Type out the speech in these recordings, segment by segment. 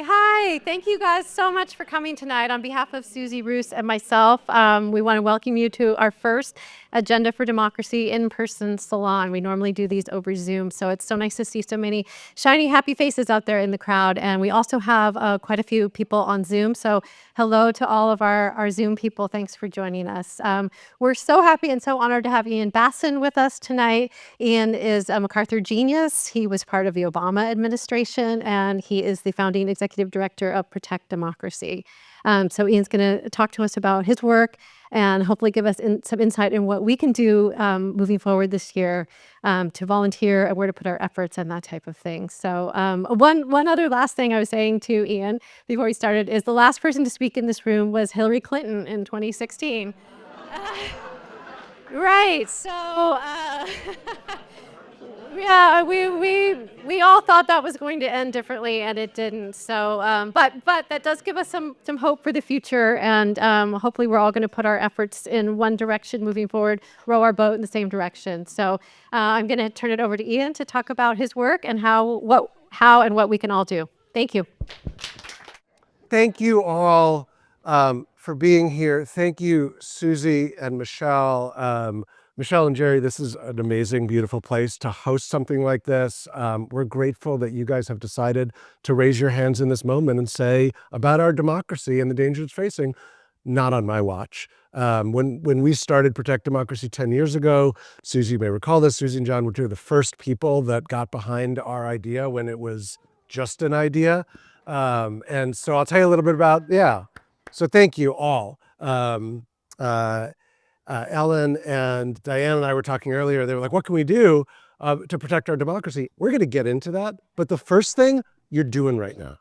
Hi. Thank you guys so much for coming tonight. On behalf of Susie Roos and myself, we want to welcome you to our first Agenda for Democracy in-person salon. We normally do these over Zoom, so it's so nice to see so many shiny, happy faces out there in the crowd. And we also have quite a few people on Zoom, so hello to all of our Zoom people. Thanks for joining us. We're so happy and so honored to have Ian Bassin with us tonight. Ian is a MacArthur Genius. He was part of the Obama administration, and he is the founding executive director of Protect Democracy. So Ian's going to talk to us about his work and hopefully give us some insight in what we can do moving forward this year to volunteer and where to put our efforts and that type of thing. So one other last thing I was saying to Ian before we started is the last person to speak in this room was Hillary Clinton in 2016. Right. So yeah, we all thought that was going to end differently, and it didn't. So, but that does give us some hope for the future, and hopefully we're all going to put our efforts in one direction moving forward, row our boat in the same direction. So, I'm going to turn it over to Ian to talk about his work and how and what we can all do. Thank you. Thank you all for being here. Thank you, Susie and Michelle. Michelle and Jerry, this is an amazing, beautiful place to host something like this. We're grateful that you guys have decided to raise your hands in this moment and say about our democracy and the danger it's facing, not on my watch. When we started Protect Democracy 10 years ago, Susie, you may recall this, Susie and John were two of the first people that got behind our idea when it was just an idea. And so I'll tell you a little bit about, so thank you all. Ellen and Diane and I were talking earlier. They were like, what can we do to protect our democracy? We're going to get into that. But the first thing you're doing right now,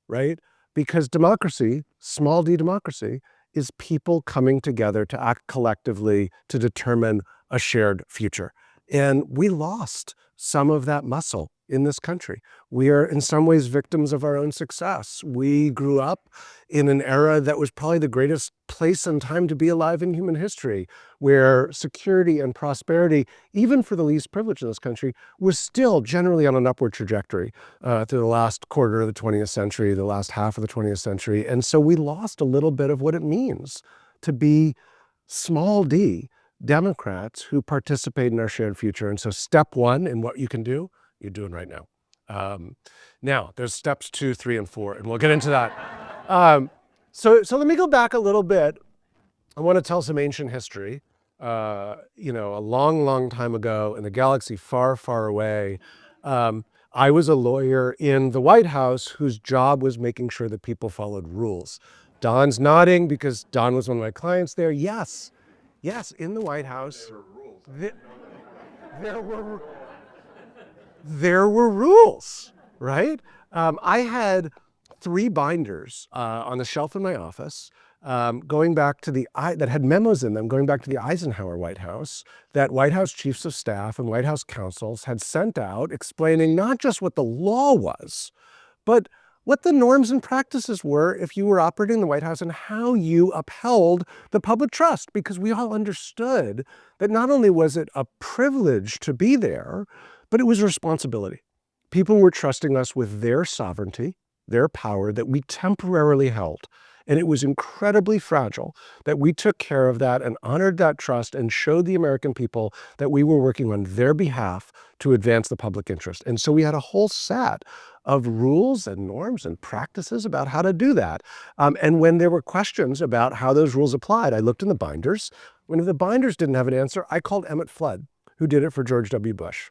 right? Because democracy, small d democracy, is people coming together to act collectively to determine a shared future. And we lost some of that muscle in this country. We are in some ways victims of our own success. We grew up in an era that was probably the greatest place and time to be alive in human history, where security and prosperity, even for the least privileged in this country, was still generally on an upward trajectory through the last quarter of the 20th century, the last half of the 20th century. And so we lost a little bit of what it means to be small d Democrats who participate in our shared future. And so step one in what you can do, you're doing right now. Now, there's steps 2, 3, and 4, and we'll get into that. So let me go back a little bit. I want to tell some ancient history. A long, long time ago in a galaxy far, far away, I was a lawyer in the White House whose job was making sure that people followed rules. Don's nodding because Don was one of my clients there. Yes, in the White House, there were rules, right? I had 3 binders on the shelf in my office going back to that had memos in them, going back to the Eisenhower White House, that White House chiefs of staff and White House counsels had sent out explaining not just what the law was, but what the norms and practices were if you were operating in the White House and how you upheld the public trust, because we all understood that not only was it a privilege to be there, but it was a responsibility. People were trusting us with their sovereignty, their power that we temporarily held. And it was incredibly fragile that we took care of that and honored that trust and showed the American people that we were working on their behalf to advance the public interest. And so we had a whole set of rules and norms and practices about how to do that. And when there were questions about how those rules applied, I looked in the binders. When the binders didn't have an answer, I called Emmett Flood, who did it for George W. Bush.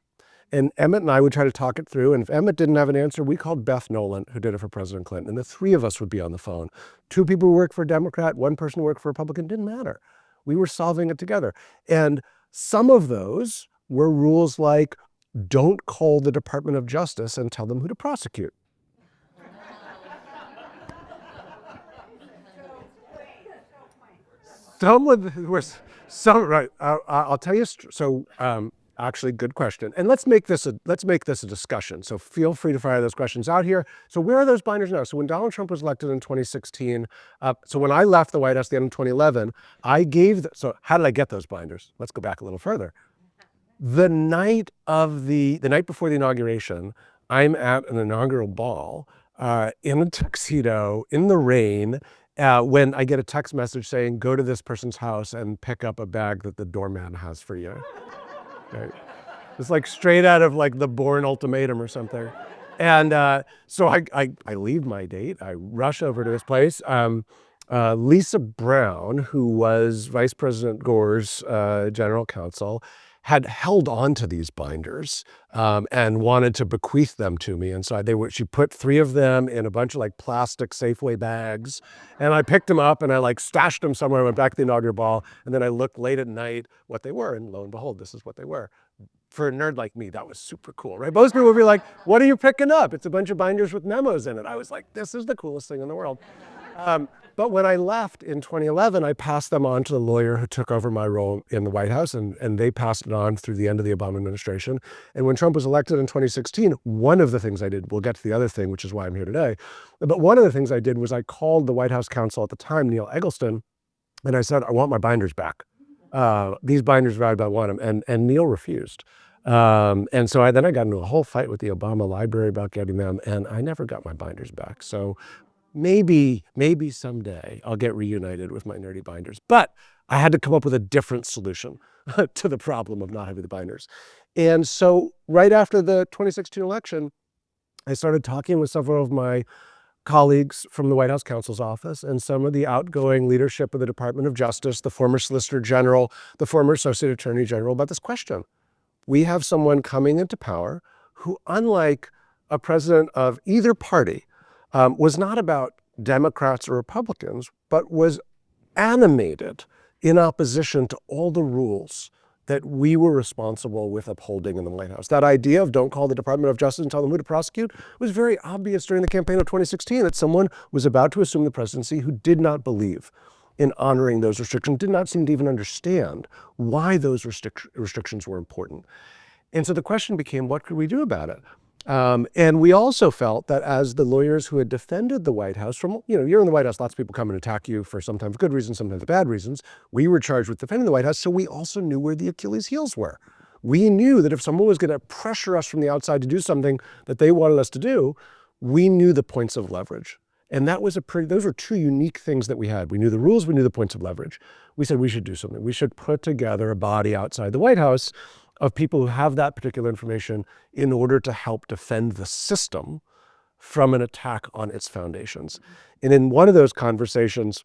And Emmett and I would try to talk it through. And if Emmett didn't have an answer, we called Beth Nolan, who did it for President Clinton. And the 3 of us would be on the phone. 2 people who worked for a Democrat, 1 person who worked for a Republican, didn't matter. We were solving it together. And some of those were rules like, don't call the Department of Justice and tell them who to prosecute. Right. I'll tell you. So actually, good question. And let's make this a discussion. So feel free to fire those questions out here. So where are those binders now? So when Donald Trump was elected in 2016, so when I left the White House at the end of 2011, so how did I get those binders? Let's go back a little further. The night before the inauguration, I'm at an inaugural ball in a tuxedo in the rain when I get a text message saying, go to this person's house and pick up a bag that the doorman has for you. Right? It's like straight out of like the Bourne Ultimatum or something. And so I leave my date. I rush over to his place. Lisa Brown, who was Vice President Gore's general counsel, had held on to these binders and wanted to bequeath them to me. And so she put 3 of them in a bunch of like plastic Safeway bags. And I picked them up and I like stashed them somewhere, went back to the inaugural ball. And then I looked late at night what they were. And lo and behold, this is what they were. For a nerd like me, that was super cool, right? Most people would be like, what are you picking up? It's a bunch of binders with memos in it. I was like, this is the coolest thing in the world. But when I left in 2011, I passed them on to the lawyer who took over my role in the White House, and they passed it on through the end of the Obama administration. And when Trump was elected in 2016, one of the things I did, we'll get to the other thing, which is why I'm here today, but one of the things I did was I called the White House counsel at the time, Neil Eggleston, and I said, I want my binders back. These binders are valuable, I want them. And Neil refused. And so then I got into a whole fight with the Obama library about getting them, and I never got my binders back. So maybe someday I'll get reunited with my nerdy binders. But I had to come up with a different solution to the problem of not having the binders. And so right after the 2016 election, I started talking with several of my colleagues from the White House counsel's office and some of the outgoing leadership of the Department of Justice, the former Solicitor General, the former Associate Attorney General, about this question. We have someone coming into power who, unlike a president of either party, was not about Democrats or Republicans, but was animated in opposition to all the rules that we were responsible with upholding in the White House. That idea of don't call the Department of Justice and tell them who to prosecute was very obvious during the campaign of 2016, that someone was about to assume the presidency who did not believe in honoring those restrictions, did not seem to even understand why those restrictions were important. And so the question became, what could we do about it? And we also felt that as the lawyers who had defended the White House from, you're in the White House, lots of people come and attack you for sometimes good reasons, sometimes bad reasons. We were charged with defending the White House, so we also knew where the Achilles heels were. We knew that if someone was going to pressure us from the outside to do something that they wanted us to do, we knew the points of leverage. And that was those were 2 unique things that we had. We knew the rules, we knew the points of leverage. We said we should do something. We should put together a body outside the White House of people who have that particular information in order to help defend the system from an attack on its foundations. And in one of those conversations,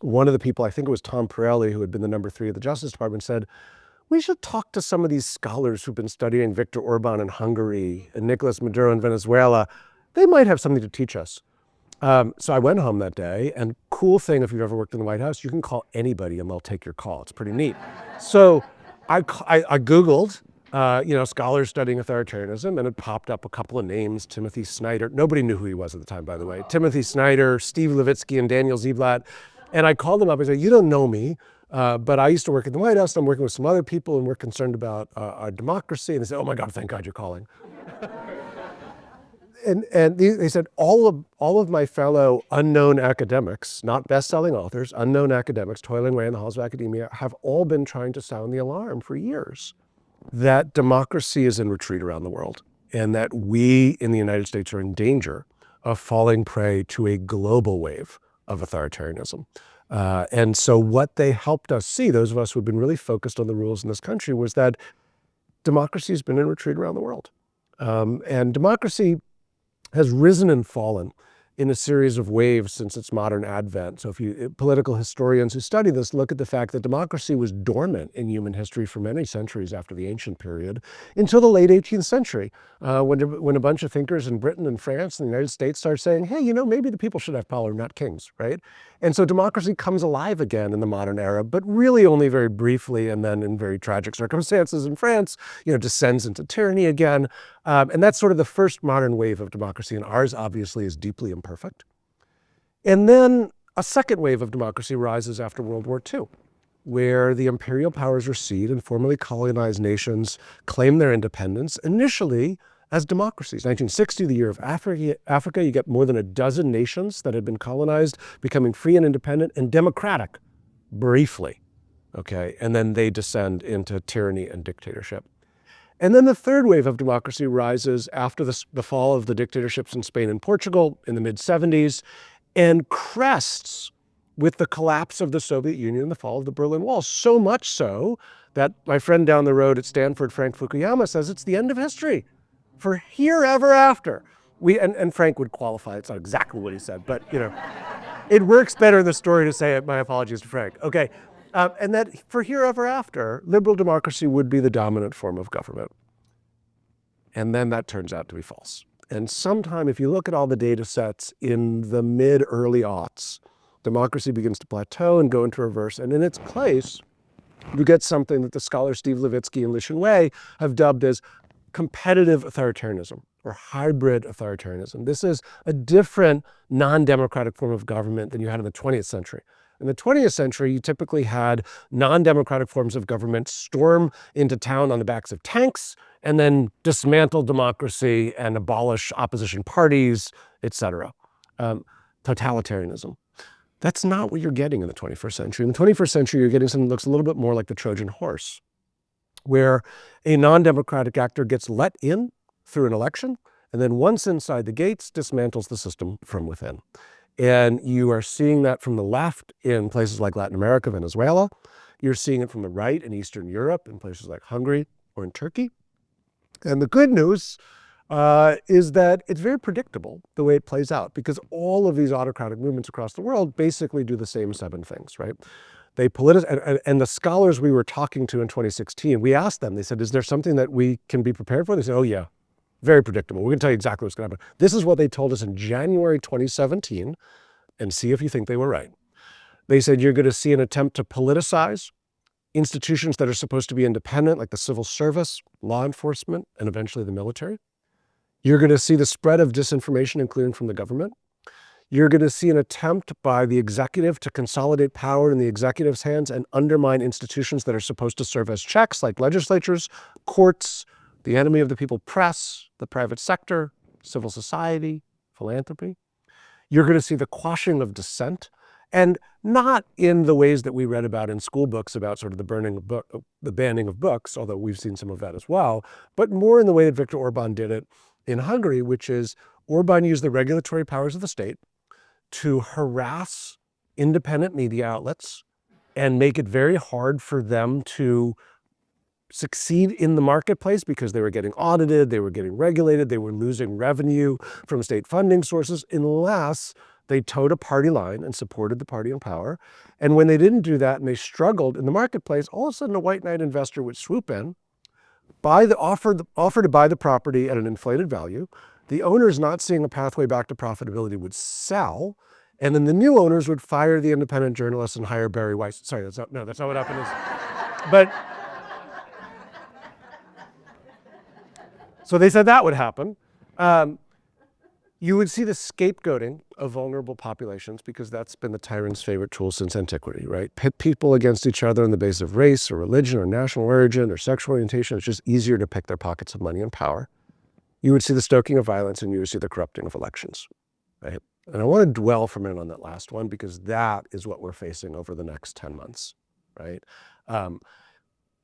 one of the people, I think it was Tom Pirelli, who had been the number 3 of the Justice Department, said, we should talk to some of these scholars who've been studying Viktor Orban in Hungary and Nicolas Maduro in Venezuela. They might have something to teach us. So I went home that day, and cool thing, if you've ever worked in the White House, you can call anybody and they'll take your call. It's pretty neat. So I Googled, scholars studying authoritarianism, and it popped up a couple of names, Timothy Snyder. Nobody knew who he was at the time, by the way. Timothy Snyder, Steve Levitsky, and Daniel Ziblatt. And I called them up and said, you don't know me, but I used to work in the White House. I'm working with some other people, and we're concerned about our democracy. And they said, oh my God, thank God you're calling. And they said, all of my fellow unknown academics, not best-selling authors, unknown academics toiling away in the halls of academia, have all been trying to sound the alarm for years that democracy is in retreat around the world, and that we in the United States are in danger of falling prey to a global wave of authoritarianism. And so what they helped us see, those of us who have been really focused on the rules in this country, was that democracy has been in retreat around the world. And democracy has risen and fallen in a series of waves since its modern advent. So political historians who study this look at the fact that democracy was dormant in human history for many centuries after the ancient period until the late 18th century, when a bunch of thinkers in Britain and France and the United States started saying, hey, maybe the people should have power, not kings, right? And so democracy comes alive again in the modern era, but really only very briefly, and then in very tragic circumstances in France, descends into tyranny again. And that's sort of the first modern wave of democracy, and ours obviously is deeply imperfect. And then a second wave of democracy rises after World War II, where the imperial powers recede and formerly colonized nations claim their independence, initially as democracies. 1960, the year of Africa, you get more than a dozen nations that had been colonized becoming free and independent and democratic briefly, okay? And then they descend into tyranny and dictatorship. And then the third wave of democracy rises after the fall of the dictatorships in Spain and Portugal in the mid-70s and crests with the collapse of the Soviet Union and the fall of the Berlin Wall. So much so that my friend down the road at Stanford, Frank Fukuyama, says it's the end of history. For here ever after. And Frank would qualify, it's not exactly what he said, but it works better in the story to say it. My apologies to Frank. Okay. And that for here ever after, liberal democracy would be the dominant form of government. And then that turns out to be false. And sometime, if you look at all the data sets in the mid-early aughts, democracy begins to plateau and go into reverse. And in its place, you get something that the scholars Steve Levitsky and Lishan Wei have dubbed as competitive authoritarianism or hybrid authoritarianism. This is a different non-democratic form of government than you had in the 20th century. In the 20th century, you typically had non-democratic forms of government storm into town on the backs of tanks and then dismantle democracy and abolish opposition parties, etc. Totalitarianism. That's not what you're getting in the 21st century. In the 21st century, you're getting something that looks a little bit more like the Trojan horse, where a non-democratic actor gets let in through an election, and then once inside the gates, dismantles the system from within. And you are seeing that from the left in places like Latin America, Venezuela. You're seeing it from the right in Eastern Europe, in places like Hungary or in Turkey. And the good news is that it's very predictable the way it plays out, because all of these autocratic movements across the world basically do the same 7 things, right? They politicize, and the scholars we were talking to in 2016, we asked them, they said, is there something that we can be prepared for? They said, oh yeah, very predictable. We're going to tell you exactly what's going to happen. This is what they told us in January 2017, and see if you think they were right. They said you're going to see an attempt to politicize institutions that are supposed to be independent, like the civil service, law enforcement, and eventually the military. You're going to see the spread of disinformation, including from the government. You're going to see an attempt by the executive to consolidate power in the executive's hands and undermine institutions that are supposed to serve as checks, like legislatures, courts, the enemy of the people press, the private sector, civil society, philanthropy. You're going to see the quashing of dissent, and not in the ways that we read about in school books about sort of the banning of books, although we've seen some of that as well, but more in the way that Viktor Orban did it in Hungary, which is Orban used the regulatory powers of the state to harass independent media outlets and make it very hard for them to succeed in the marketplace because they were getting audited, they were getting regulated, they were losing revenue from state funding sources unless they towed a party line and supported the party in power. And when they didn't do that and they struggled in the marketplace, all of a sudden a white knight investor would swoop in, offer to buy the property at an inflated value. The owners, not seeing a pathway back to profitability, would sell, and then the new owners would fire the independent journalists and hire Barry Weiss. Sorry, that's not what happened. But so they said that would happen. You would see the scapegoating of vulnerable populations, because that's been the tyrant's favorite tool since antiquity, right? Pit people against each other on the basis of race or religion or national origin or sexual orientation. It's just easier to pick their pockets of money and power. You would see the stoking of violence, and you would see the corrupting of elections, right? And I want to dwell for a minute on that last one, because that is what we're facing over the next 10 months, right?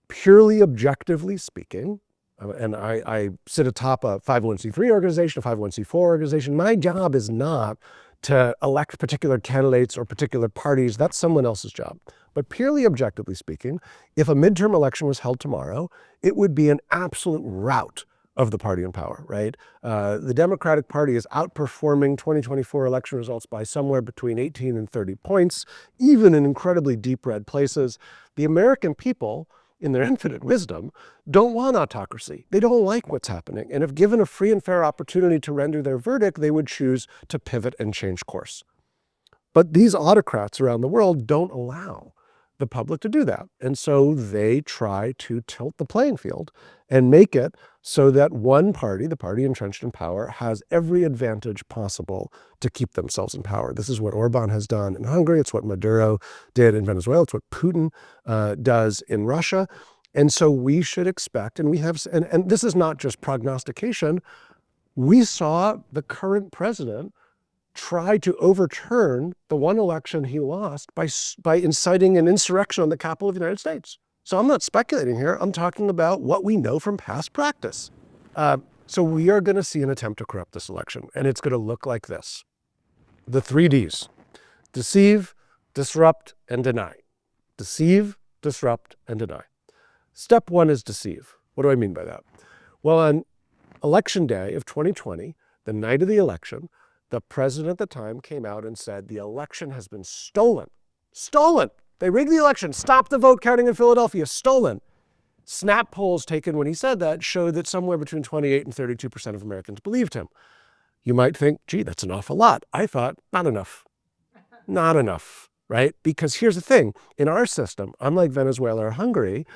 Purely objectively speaking, and I sit atop a 501c3 organization, a 501c4 organization. My job is not to elect particular candidates or particular parties. That's someone else's job. But purely objectively speaking, if a midterm election was held tomorrow, it would be an absolute rout of the party in power, right? The Democratic Party is outperforming 2024 election results by somewhere between 18 and 30 points, even in incredibly deep red places. The American people, in their infinite wisdom, don't want autocracy. They don't like what's happening. And if given a free and fair opportunity to render their verdict, they would choose to pivot and change course. But these autocrats around the world don't allow the public to do that. And so they try to tilt the playing field and make it so that one party, the party entrenched in power, has every advantage possible to keep themselves in power. This is what Orban has done in Hungary. It's what Maduro did in Venezuela. It's what Putin does in Russia. And so we should expect, and we have, and this is not just prognostication, we saw the current president try to overturn the one election he lost by inciting an insurrection on the Capitol of the United States. So I'm not speculating here. I'm talking about what we know from past practice. So we are going to see an attempt to corrupt this election, and it's going to look like this. The 3 Ds: deceive, disrupt, and deny. Deceive, disrupt, and deny. Step 1 is deceive. What do I mean by that? Well, on election day of 2020, the night of the election, the president at the time came out and said the election has been stolen. Stolen! They rigged the election, stopped the vote counting in Philadelphia, stolen. Snap polls taken when he said that showed that somewhere between 28 and 32% of Americans believed him. You might think, gee, that's an awful lot. I thought, not enough. Not enough, right? Because here's the thing. In our system, unlike Venezuela or Hungary,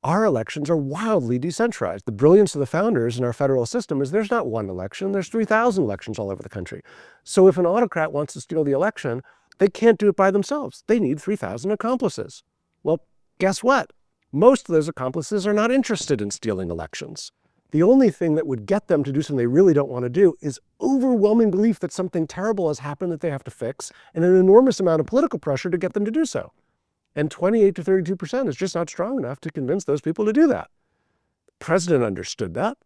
our elections are wildly decentralized. The brilliance of the founders in our federal system is there's not one election, there's 3,000 elections all over the country. So if an autocrat wants to steal the election, they can't do it by themselves. They need 3,000 accomplices. Well, guess what? Most of those accomplices are not interested in stealing elections. The only thing that would get them to do something they really don't want to do is overwhelming belief that something terrible has happened that they have to fix, and an enormous amount of political pressure to get them to do so. And 28 to 32% is just not strong enough to convince those people to do that. The president understood that.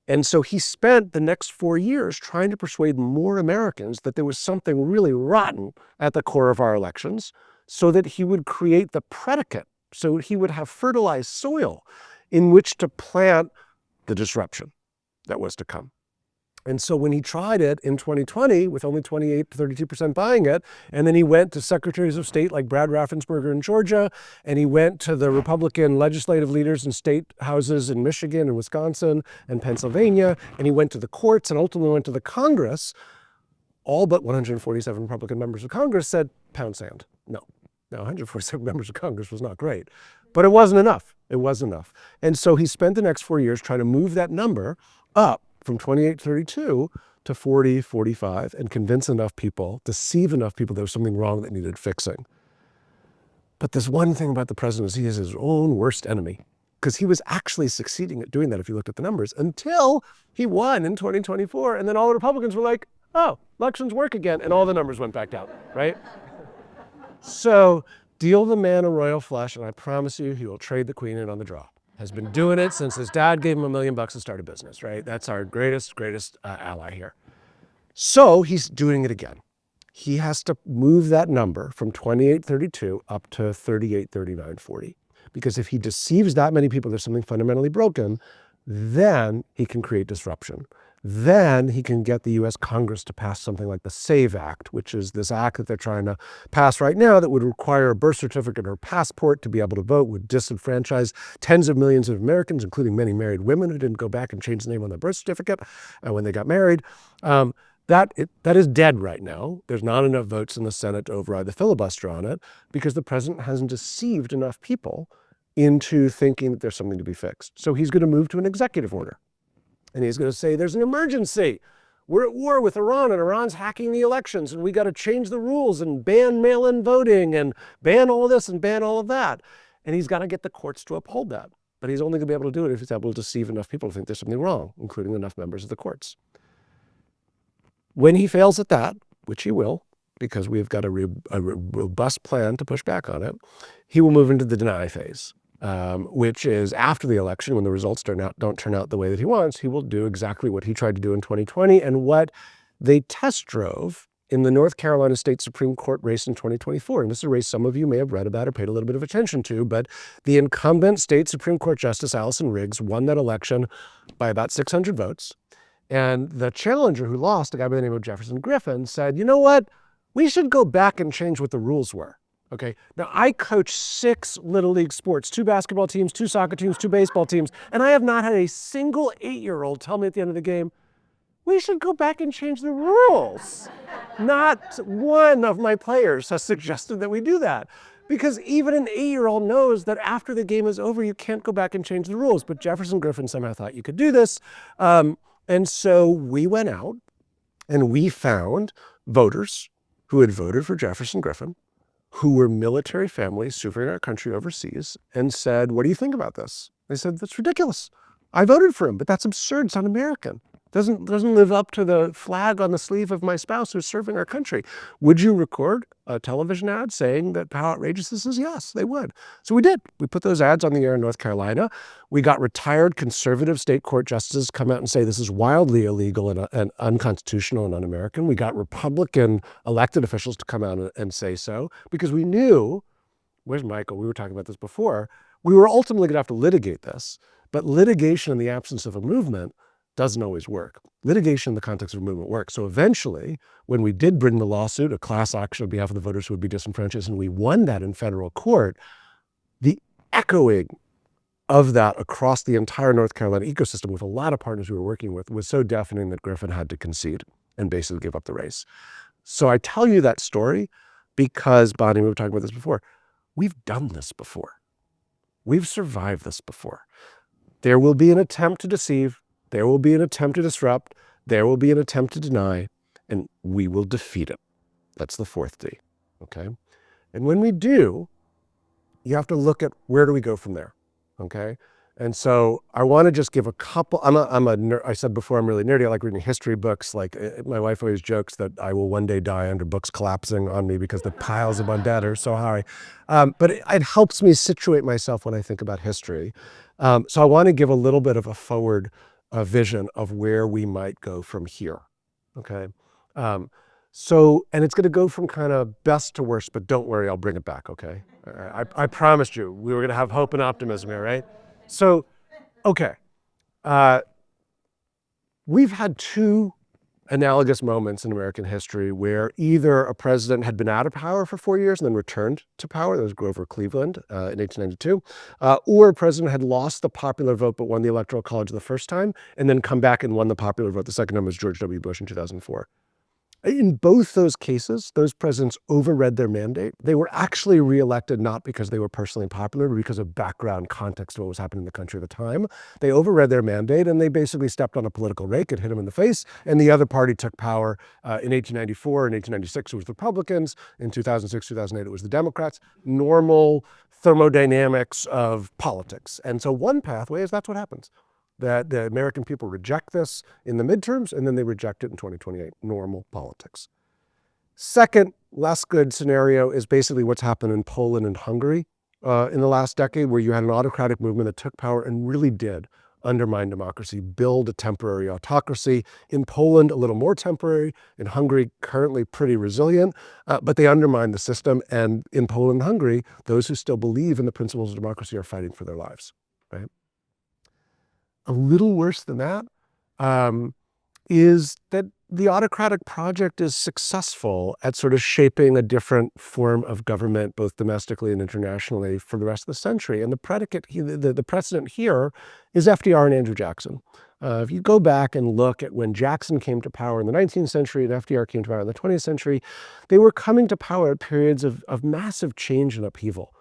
And so he spent the next 4 years trying to persuade more Americans that there was something really rotten at the core of our elections so that he would create the predicate, so he would have fertilized soil in which to plant the disruption that was to come. And so when he tried it in 2020 with only 28 to 32% buying it, and then he went to secretaries of state like Brad Raffensperger in Georgia, and he went to the Republican legislative leaders in state houses in Michigan and Wisconsin and Pennsylvania, and he went to the courts and ultimately went to the Congress, all but 147 Republican members of Congress said, pound sand. No, 147 members of Congress was not great, but it wasn't enough. It wasn't enough. And so he spent the next 4 years trying to move that number up from 28 to 32 to 40, 45, and convince enough people, deceive enough people there was something wrong that needed fixing. But there's one thing about the president is he is his own worst enemy, because he was actually succeeding at doing that if you looked at the numbers until he won in 2024. And then all the Republicans were like, oh, elections work again. And all the numbers went back down, right? So deal the man a royal flush, and I promise you he will trade the queen in on the draw. Has been doing it since his dad gave him $1 million to start a business, right? That's our greatest ally here. So he's doing it again. He has to move that number from 28-32 up to 38-39-40. Because if he deceives that many people there's something fundamentally broken, then he can create disruption. Then he can get the U.S. Congress to pass something like the SAVE Act, which is this act that they're trying to pass right now that would require a birth certificate or a passport to be able to vote, would disenfranchise tens of millions of Americans, including many married women who didn't go back and change the name on their birth certificate when they got married. That is dead right now. There's not enough votes in the Senate to override the filibuster on it because the president hasn't deceived enough people into thinking that there's something to be fixed. So he's going to move to an executive order. And he's going to say, there's an emergency. We're at war with Iran, and Iran's hacking the elections, and we got to change the rules and ban mail-in voting and ban all this and ban all of that. And he's got to get the courts to uphold that. But he's only going to be able to do it if he's able to deceive enough people to think there's something wrong, including enough members of the courts. When he fails at that, which he will, because we've got a robust plan to push back on it, he will move into the deny phase. Which is after the election, when the results don't turn out the way that he wants, he will do exactly what he tried to do in 2020 and what they test drove in the North Carolina State Supreme Court race in 2024. And this is a race some of you may have read about or paid a little bit of attention to, but the incumbent state Supreme Court Justice Allison Riggs won that election by about 600 votes. And the challenger who lost, a guy by the name of Jefferson Griffin, said, you know what? We should go back and change what the rules were. Okay, now I coach 6 Little League sports, 2 basketball teams, 2 soccer teams, 2 baseball teams, and I have not had a single 8-year-old tell me at the end of the game, we should go back and change the rules. Not one of my players has suggested that we do that. Because even an 8-year-old knows that after the game is over, you can't go back and change the rules. But Jefferson Griffin somehow thought you could do this. And so we went out and we found voters who had voted for Jefferson Griffin, who were military families serving our country overseas, and said, what do you think about this? They said, that's ridiculous. I voted for him, but that's absurd. It's un-American. doesn't live up to the flag on the sleeve of my spouse who's serving our country. Would you record a television ad saying that how outrageous this is? Yes, they would. So we did. We put those ads on the air in North Carolina. We got retired conservative state court justices come out and say this is wildly illegal and unconstitutional and un-American. We got Republican elected officials to come out and say so because we knew, where's Michael? We were talking about this before. We were ultimately going to have to litigate this, but litigation in the absence of a movement doesn't always work. Litigation in the context of a movement works. So eventually, when we did bring the lawsuit, a class action on behalf of the voters who would be disenfranchised, and we won that in federal court, the echoing of that across the entire North Carolina ecosystem with a lot of partners we were working with was so deafening that Griffin had to concede and basically give up the race. So I tell you that story because, Bonnie, we were talking about this before, we've done this before. We've survived this before. There will be an attempt to deceive. There will be an attempt to disrupt. There will be an attempt to deny, and we will defeat it. That's the fourth D, okay? And when we do, you have to look at where do we go from there, okay? And so I want to just give a couple, I said before, I'm really nerdy. I like reading history books. Like my wife always jokes that I will one day die under books collapsing on me because the piles of undead are so high. But it helps me situate myself when I think about history. So I want to give a little bit of a forward vision of where we might go from here, okay? And it's going to go from kind of best to worst, but don't worry, I'll bring it back, okay? I promised you we were going to have hope and optimism here, right? So, okay, we've had two analogous moments in American history where either a president had been out of power for 4 years and then returned to power. That was Grover Cleveland in 1892. Or a president had lost the popular vote but won the Electoral College the first time and then come back and won the popular vote the second time was George W. Bush in 2004. In both those cases, those presidents overread their mandate. They were actually reelected not because they were personally popular, but because of background context of what was happening in the country at the time. They overread their mandate and they basically stepped on a political rake. It hit them in the face. And the other party took power in 1894. In 1896, it was the Republicans. In 2006, 2008, it was the Democrats. Normal thermodynamics of politics. And so one pathway is that's what happens. That the American people reject this in the midterms, and then they reject it in 2028, normal politics. Second, less good scenario is basically what's happened in Poland and Hungary in the last decade, where you had an autocratic movement that took power and really did undermine democracy, build a temporary autocracy. In Poland, a little more temporary. In Hungary, currently pretty resilient, but they undermined the system. And in Poland and Hungary, those who still believe in the principles of democracy are fighting for their lives, right? A little worse than that is that the autocratic project is successful at sort of shaping a different form of government, both domestically and internationally, for the rest of the century. And the predicate, the precedent here is FDR and Andrew Jackson. If you go back and look at when Jackson came to power in the 19th century and FDR came to power in the 20th century, they were coming to power at periods of massive change and upheaval.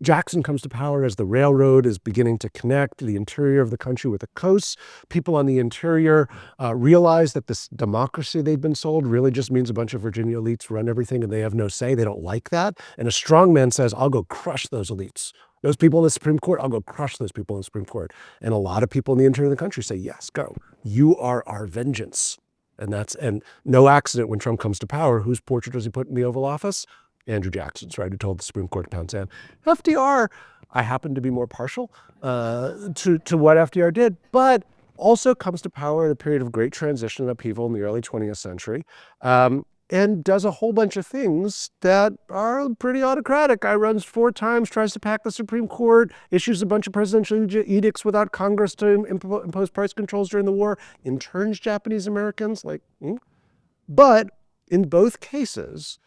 Jackson comes to power as the railroad is beginning to connect the interior of the country with the coasts. People on the interior realize that this democracy they've been sold really just means a bunch of Virginia elites run everything and they have no say. They don't like that. And a strong man says, I'll go crush those elites. Those people in the Supreme Court, I'll go crush those people in the Supreme Court. And a lot of people in the interior of the country say, yes, go. You are our vengeance. And no accident when Trump comes to power, whose portrait does he put in the Oval Office? Andrew Jackson's, right, who told the Supreme Court to pound sand. FDR, I happen to be more partial to what FDR did, but also comes to power at a period of great transition and upheaval in the early 20th century, and does a whole bunch of things that are pretty autocratic. Guy runs 4 times, tries to pack the Supreme Court, issues a bunch of presidential edicts without Congress to impose price controls during the war, interns Japanese Americans, But in both cases,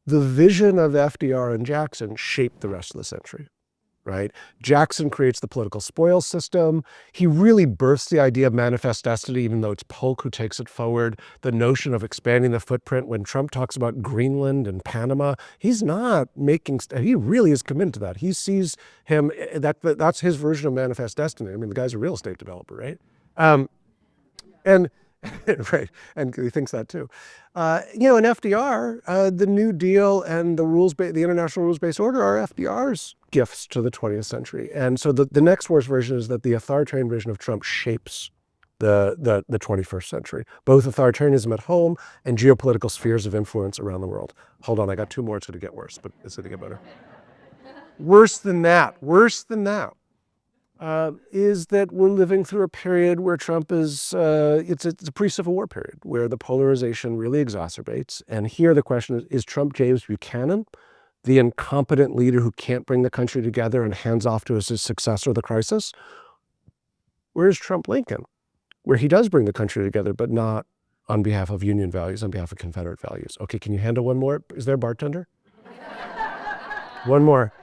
the vision of FDR and Jackson shaped the rest of the century, right? Jackson creates the political spoils system. He really births the idea of manifest destiny, even though it's Polk who takes it forward. The notion of expanding the footprint. When Trump talks about Greenland and Panama, he's not making, he really is committed to that. He sees that's his version of manifest destiny. I mean, the guy's a real estate developer, right? Right, and he thinks that too. In FDR, the New Deal and the international rules-based order are FDR's gifts to the 20th century. And so the next worst version is that the authoritarian version of Trump shapes the 21st century, both authoritarianism at home and geopolitical spheres of influence around the world. Hold on, I got two more. It's going to get worse, but it's going to get better. Worse than that, is that we're living through a period where Trump is, it's a pre-Civil War period where the polarization really exacerbates. And here the question is Trump James Buchanan, the incompetent leader who can't bring the country together and hands off to his successor the crisis? Where is Trump Lincoln, where he does bring the country together, but not on behalf of Union values, on behalf of Confederate values? Okay, can you handle one more? Is there a bartender? One more.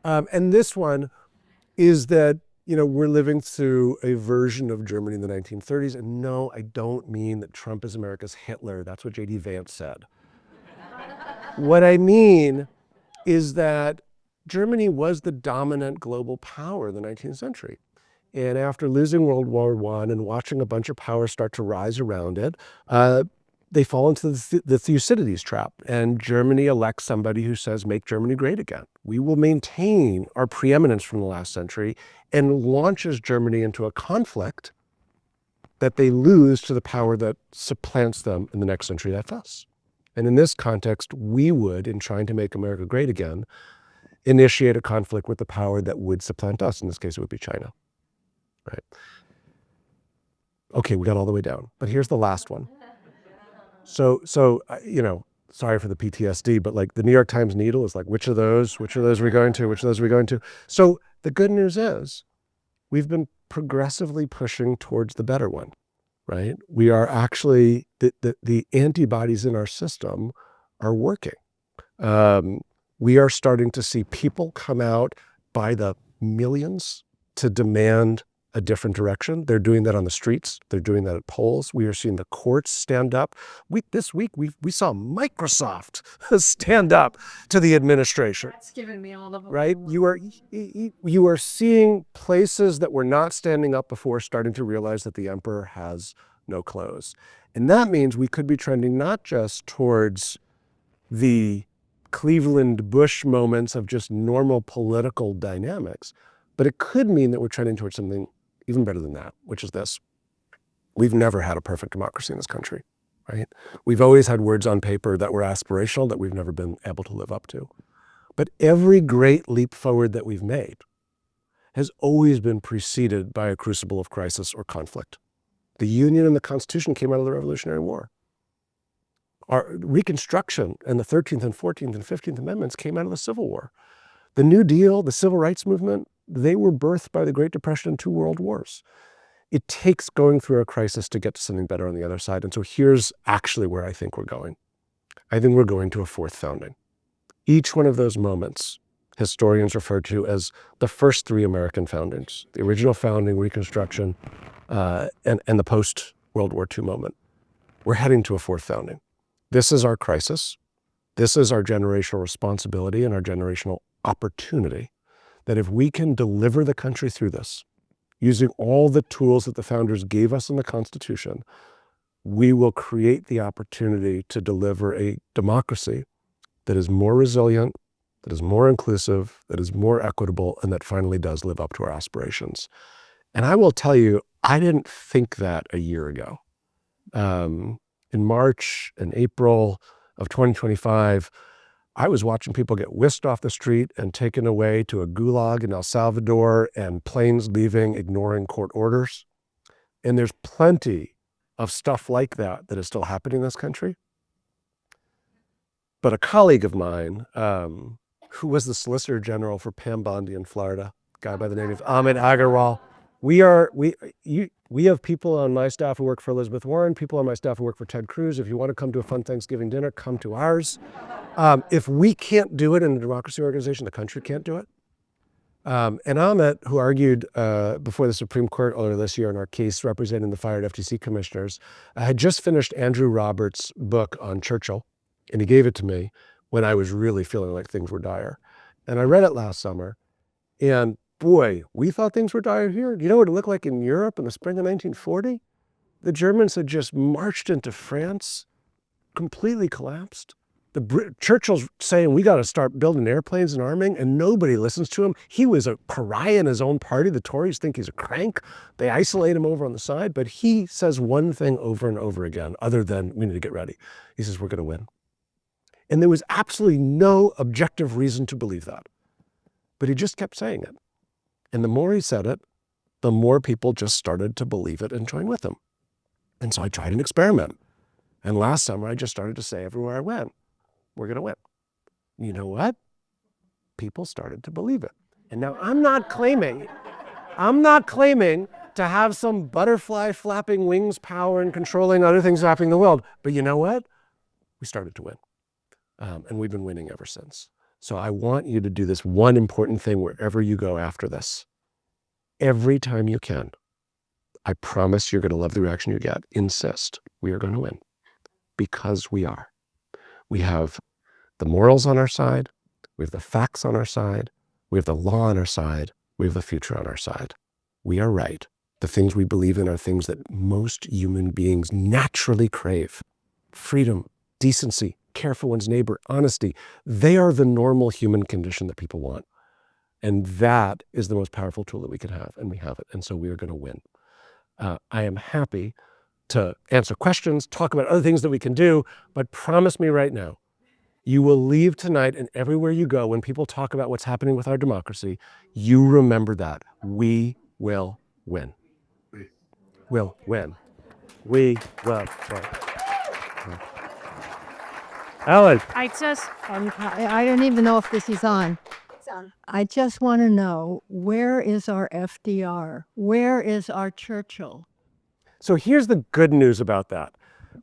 And this one is that, we're living through a version of Germany in the 1930s. And no, I don't mean that Trump is America's Hitler. That's what J.D. Vance said. What I mean is that Germany was the dominant global power in the 19th century. And after losing World War I and watching a bunch of powers start to rise around it, they fall into the Thucydides trap. And Germany elects somebody who says, make Germany great again. We will maintain our preeminence from the last century, and launches Germany into a conflict that they lose to the power that supplants them in the next century, that's us. And in this context, we would, in trying to make America great again, initiate a conflict with the power that would supplant us. In this case, it would be China. Right? Okay, we got all the way down. But here's the last one. So sorry for the PTSD, but like the New York Times needle is like, which of those are we going to? Which of those are we going to? So the good news is we've been progressively pushing towards the better one, right? We are actually, the antibodies in our system are working. We are starting to see people come out by the millions to demand a different direction. They're doing that on the streets. They're doing that at polls. We are seeing the courts stand up. This week, we saw Microsoft stand up to the administration. That's given me all the vote. Right? You are seeing places that were not standing up before starting to realize that the emperor has no clothes. And that means we could be trending not just towards the Cleveland Bush moments of just normal political dynamics, but it could mean that we're trending towards something even better than that, which is this. We've never had a perfect democracy in this country, right? We've always had words on paper that were aspirational that we've never been able to live up to. But every great leap forward that we've made has always been preceded by a crucible of crisis or conflict. The Union and the Constitution came out of the Revolutionary War. Our Reconstruction and the 13th and 14th and 15th Amendments came out of the Civil War. The New Deal, the Civil Rights Movement, they were birthed by the Great Depression and two world wars. It takes going through a crisis to get to something better on the other side. And so here's actually where I think we're going. I think we're going to a fourth founding. Each one of those moments, historians refer to as the first three American foundings, the original founding, Reconstruction, and the post-World War II moment. We're heading to a fourth founding. This is our crisis. This is our generational responsibility and our generational opportunity, that if we can deliver the country through this, using all the tools that the founders gave us in the Constitution, we will create the opportunity to deliver a democracy that is more resilient, that is more inclusive, that is more equitable, and that finally does live up to our aspirations. And I will tell you, I didn't think that a year ago. In March and April of 2025, I was watching people get whisked off the street and taken away to a gulag in El Salvador, and planes leaving, ignoring court orders. And there's plenty of stuff like that is still happening in this country. But a colleague of mine, who was the Solicitor General for Pam Bondi in Florida, a guy by the name of Ahmed Agarwal, we have people on my staff who work for Elizabeth Warren, people on my staff who work for Ted Cruz. If you want to come to a fun Thanksgiving dinner, come to ours. If we can't do it in a democracy organization, the country can't do it. And Ahmed, who argued before the Supreme Court earlier this year in our case representing the fired FTC commissioners, had just finished Andrew Roberts' book on Churchill, and he gave it to me when I was really feeling like things were dire. And I read it last summer, and boy, we thought things were dire here. Do you know what it looked like in Europe in the spring of 1940? The Germans had just marched into France, completely collapsed. Churchill's saying we got to start building airplanes and arming, and nobody listens to him. He was a pariah in his own party. The Tories think he's a crank. They isolate him over on the side, but he says one thing over and over again, other than we need to get ready. He says, we're going to win. And there was absolutely no objective reason to believe that. But he just kept saying it. And the more he said it, the more people just started to believe it and join with him. And so I tried an experiment. And last summer, I just started to say everywhere I went, we're going to win. You know what? People started to believe it. And now I'm not claiming to have some butterfly flapping wings power and controlling other things happening in the world. But you know what? We started to win. And we've been winning ever since. So I want you to do this one important thing wherever you go after this. Every time you can, I promise you're going to love the reaction you get. Insist. We are going to win. Because we are. We have the morals on our side. We have the facts on our side. We have the law on our side. We have the future on our side. We are right. The things we believe in are things that most human beings naturally crave. Freedom, decency, care for one's neighbor, honesty. They are the normal human condition that people want. And that is the most powerful tool that we can have, and we have it. And so we are going to win. I am happy to answer questions, talk about other things that we can do, but promise me right now, you will leave tonight, and everywhere you go, when people talk about what's happening with our democracy, you remember that. We will win. We'll win. We will win. Ellen. I don't even know if this is on. I just want to know, where is our FDR? Where is our Churchill? So here's the good news about that.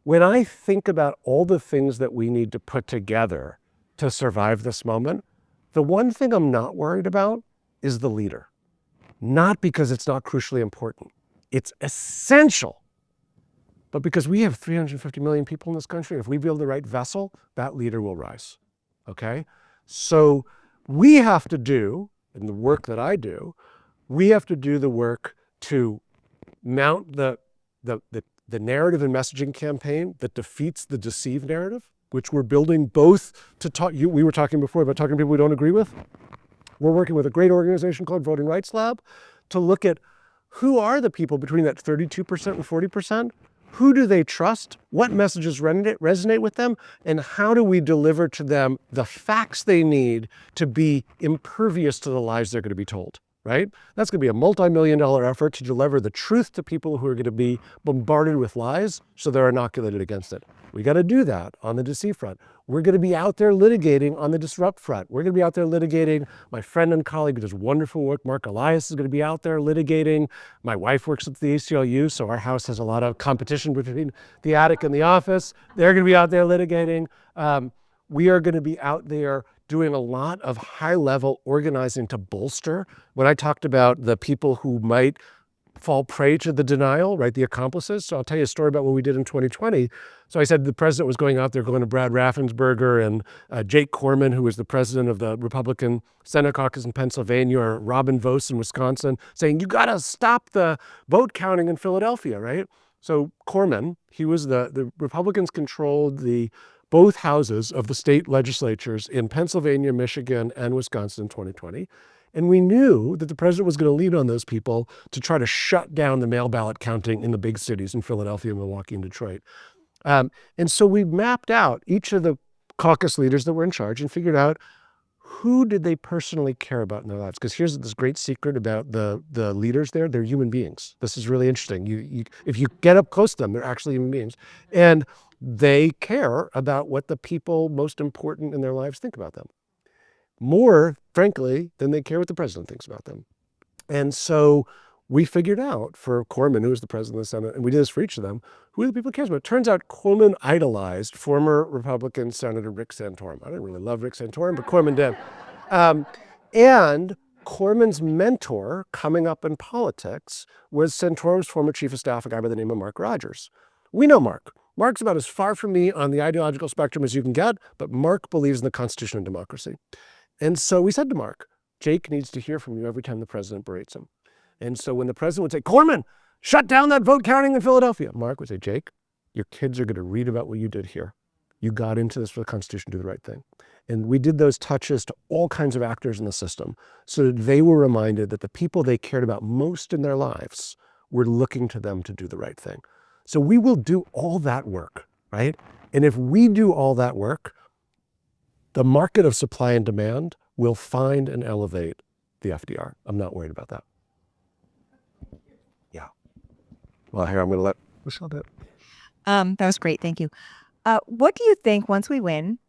When I think about all the things that we need to put together to survive this moment, the one thing I'm not worried about is the leader. Not because it's not crucially important. It's essential. But because we have 350 million people in this country, if we build the right vessel, that leader will rise. Okay? So we have to do, in the work that I do, we have to do the work to mount the narrative and messaging campaign that defeats the Deceive narrative, which we're building both to talk, we were talking before about talking to people we don't agree with. We're working with a great organization called Voting Rights Lab to look at who are the people between that 32% and 40%. Who do they trust? What messages resonate with them? And how do we deliver to them the facts they need to be impervious to the lies they're going to be told, right? That's going to be a multi-million-dollar effort to deliver the truth to people who are going to be bombarded with lies so they're inoculated against it. We got to do that on the Deceive front. We're going to be out there litigating on the Disrupt front. We're going to be out there litigating. My friend and colleague who does wonderful work, Mark Elias, is going to be out there litigating. My wife works at the ACLU, so our house has a lot of competition between the attic and the office. They're going to be out there litigating. We are going to be out there doing a lot of high-level organizing to bolster. When I talked about the people who might fall prey to the denial, right, the accomplices. So I'll tell you a story about what we did in 2020. So I said the president was going out there, going to Brad Raffensperger and Jake Corman, who was the president of the Republican Senate caucus in Pennsylvania, or Robin Vos in Wisconsin, saying, you got to stop the vote counting in Philadelphia, right? So Corman, he was the Republicans controlled both houses of the state legislatures in Pennsylvania, Michigan, and Wisconsin in 2020. And we knew that the president was going to lean on those people to try to shut down the mail ballot counting in the big cities in Philadelphia, Milwaukee, and Detroit. And so we mapped out each of the caucus leaders that were in charge and figured out who did they personally care about in their lives. Because here's this great secret about the leaders there. They're human beings. This is really interesting. If you get up close to them, they're actually human beings. And they care about what the people most important in their lives think about them. More, frankly, than they care what the president thinks about them. And so we figured out for Corman, who was the president of the Senate, and we did this for each of them, who are the people he cares about. It turns out Corman idolized former Republican Senator Rick Santorum. I didn't really love Rick Santorum, but Corman did. And Corman's mentor coming up in politics was Santorum's former chief of staff, a guy by the name of Mark Rogers. We know Mark. Mark's about as far from me on the ideological spectrum as you can get, but Mark believes in the Constitution and democracy. And so we said to Mark, Jake needs to hear from you every time the president berates him. And so when the president would say, Corman, shut down that vote counting in Philadelphia, Mark would say, Jake, your kids are going to read about what you did here. You got into this for the Constitution to do the right thing. And we did those touches to all kinds of actors in the system so that they were reminded that the people they cared about most in their lives were looking to them to do the right thing. So we will do all that work, right? And if we do all that work, the market of supply and demand will find and elevate the FDR. I'm not worried about that. Yeah. Well, here, I'm going to let Michelle do it. That was great. Thank you. What do you think, once we win,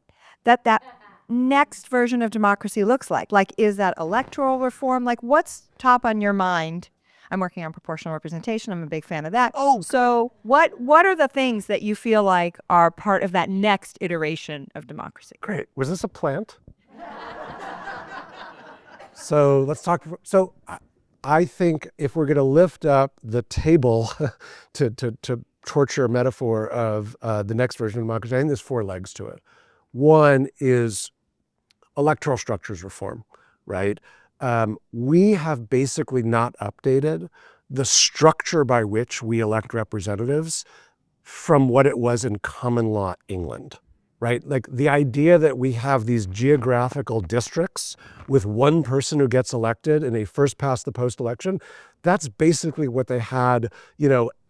that next version of democracy looks like? Like, is that electoral reform? Like, what's top on your mind? I'm working on proportional representation. I'm a big fan of that. Oh. So what are the things that you feel like are part of that next iteration of democracy? Great. Was this a plant? So let's talk. So I think if we're going to lift up the table to torture a metaphor of the next version of democracy, I think there's 4 legs to it. One is electoral structures reform, right? We have basically not updated the structure by which we elect representatives from what it was in common law England, right? Like the idea that we have these geographical districts with one person who gets elected in a first past the post election, that's basically what they had,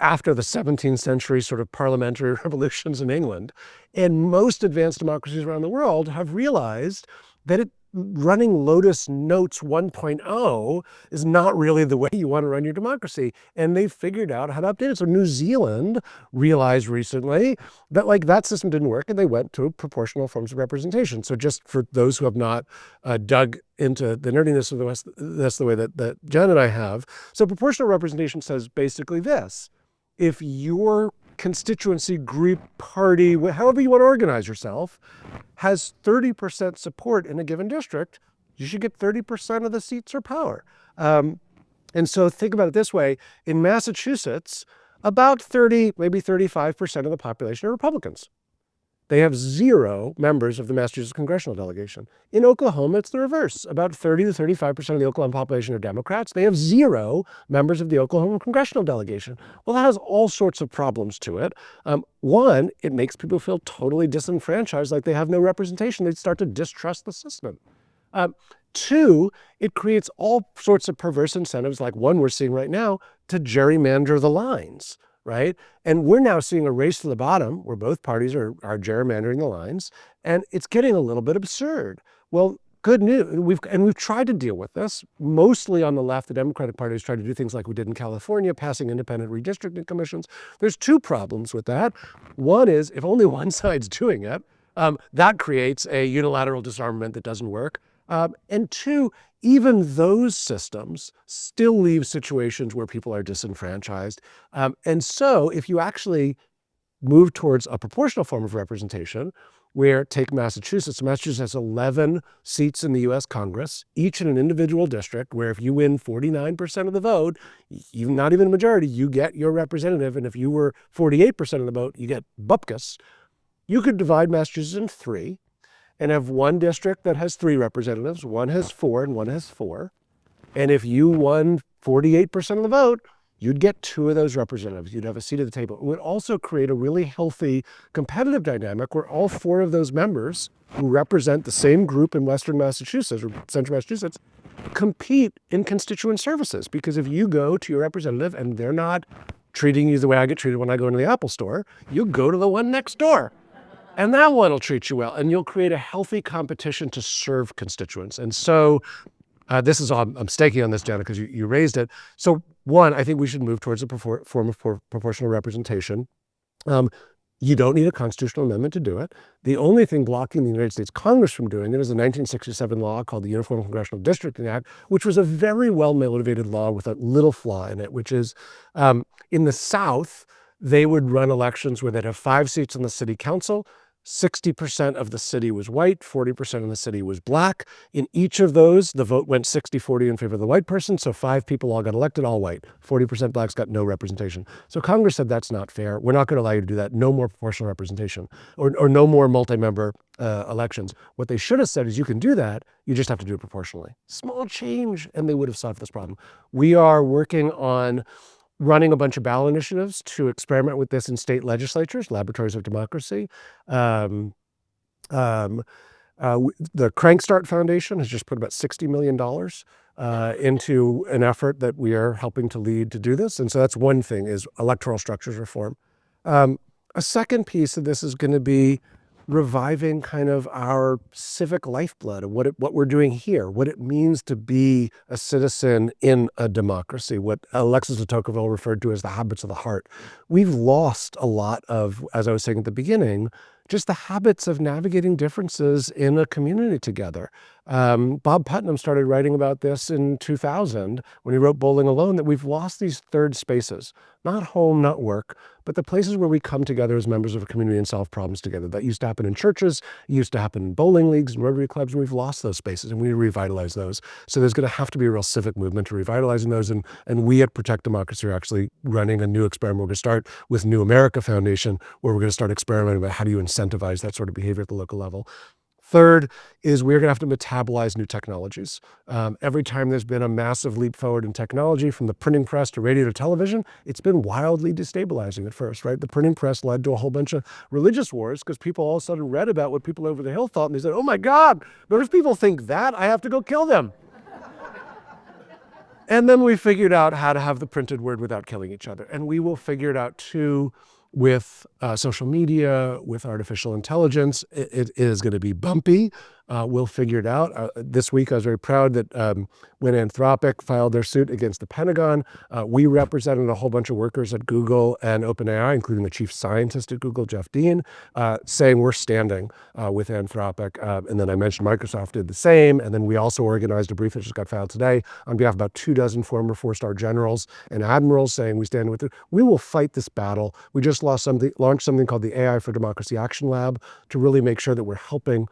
after the 17th century sort of parliamentary revolutions in England. And most advanced democracies around the world have realized that running Lotus Notes 1.0 is not really the way you want to run your democracy. And they figured out how to update it. So New Zealand realized recently that that system didn't work, and they went to proportional forms of representation. So just for those who have not dug into the nerdiness of the West, that's the way that Jen and I have. So proportional representation says basically this: if your constituency, group, party, however you want to organize yourself, has 30% support in a given district, you should get 30% of the seats or power. And so think about it this way. In Massachusetts, about 30, maybe 35% of the population are Republicans. They have 0 members of the Massachusetts congressional delegation. In Oklahoma, it's the reverse. About 30 to 35% of the Oklahoma population are Democrats. They have 0 members of the Oklahoma congressional delegation. Well, that has all sorts of problems to it. One, it makes people feel totally disenfranchised, like they have no representation. They start to distrust the system. 2, it creates all sorts of perverse incentives, like one we're seeing right now, to gerrymander the lines. Right? And we're now seeing a race to the bottom where both parties are gerrymandering the lines, and it's getting a little bit absurd. Well, good news. We've tried to deal with this. Mostly on the left, the Democratic Party has tried to do things like we did in California, passing independent redistricting commissions. There's 2 problems with that. One is if only one side's doing it, that creates a unilateral disarmament that doesn't work. And 2, even those systems still leave situations where people are disenfranchised. And so if you actually move towards a proportional form of representation, where take Massachusetts has 11 seats in the US Congress, each in an individual district, where if you win 49% of the vote, even not even a majority, you get your representative. And if you were 48% of the vote, you get bupkis. You could divide Massachusetts in 3. And have one district that has 3 representatives, one has 4, and one has 4. And if you won 48% of the vote, you'd get 2 of those representatives. You'd have a seat at the table. It would also create a really healthy competitive dynamic where all 4 of those members who represent the same group in Western Massachusetts or Central Massachusetts compete in constituent services. Because if you go to your representative and they're not treating you the way I get treated when I go into the Apple store, you go to the one next door. And that one will treat you well. And you'll create a healthy competition to serve constituents. And so this is all, I'm staking on this, Jenna, because you raised it. So 1, I think we should move towards a form of proportional representation. You don't need a constitutional amendment to do it. The only thing blocking the United States Congress from doing it is a 1967 law called the Uniform Congressional Districting Act, which was a very well-motivated law with a little flaw in it, which is in the South, they would run elections where they'd have 5 seats on the city council, 60% of the city was white, 40% of the city was black. In each of those, the vote went 60-40 in favor of the white person, so 5 people all got elected, all white. 40% blacks got no representation. So Congress said that's not fair. We're not going to allow you to do that. No more proportional representation or no more multi-member elections. What they should have said is you can do that, you just have to do it proportionally. Small change, and they would have solved this problem. We are working on running a bunch of ballot initiatives to experiment with this in state legislatures, laboratories of democracy. The Crankstart Foundation has just put about $60 million into an effort that we are helping to lead to do this. And so that's one thing, is electoral structures reform. A second piece of this is going to be reviving kind of our civic lifeblood of what we're doing here, what it means to be a citizen in a democracy, what Alexis de Tocqueville referred to as the habits of the heart. We've lost a lot of, as I was saying at the beginning, just the habits of navigating differences in a community together. Bob Putnam started writing about this in 2000 when he wrote Bowling Alone, that we've lost these third spaces, not home, not work, but the places where we come together as members of a community and solve problems together. That used to happen in churches, it used to happen in bowling leagues and Rotary clubs, and we've lost those spaces, and we need to revitalize those. So there's going to have to be a real civic movement to revitalizing those, and we at Protect Democracy are actually running a new experiment. We're going to start with New America Foundation, where we're going to start experimenting about how do you incentivize that sort of behavior at the local level. Third is we're going to have to metabolize new technologies. Every time there's been a massive leap forward in technology, from the printing press to radio to television, it's been wildly destabilizing at first, right? The printing press led to a whole bunch of religious wars because people all of a sudden read about what people over the hill thought, and they said, oh my God, but if people think that, I have to go kill them. And then we figured out how to have the printed word without killing each other. And we will figure it out too with social media, with artificial intelligence. It is going to be bumpy. We'll figure it out. This week, I was very proud that when Anthropic filed their suit against the Pentagon, we represented a whole bunch of workers at Google and OpenAI, including the chief scientist at Google, Jeff Dean, saying we're standing with Anthropic. And then I mentioned Microsoft did the same. And then we also organized a brief that just got filed today on behalf of about 24 former four-star generals and admirals, saying we stand with it. We will fight this battle. We just launched something called the AI for Democracy Action Lab to really make sure that we're helping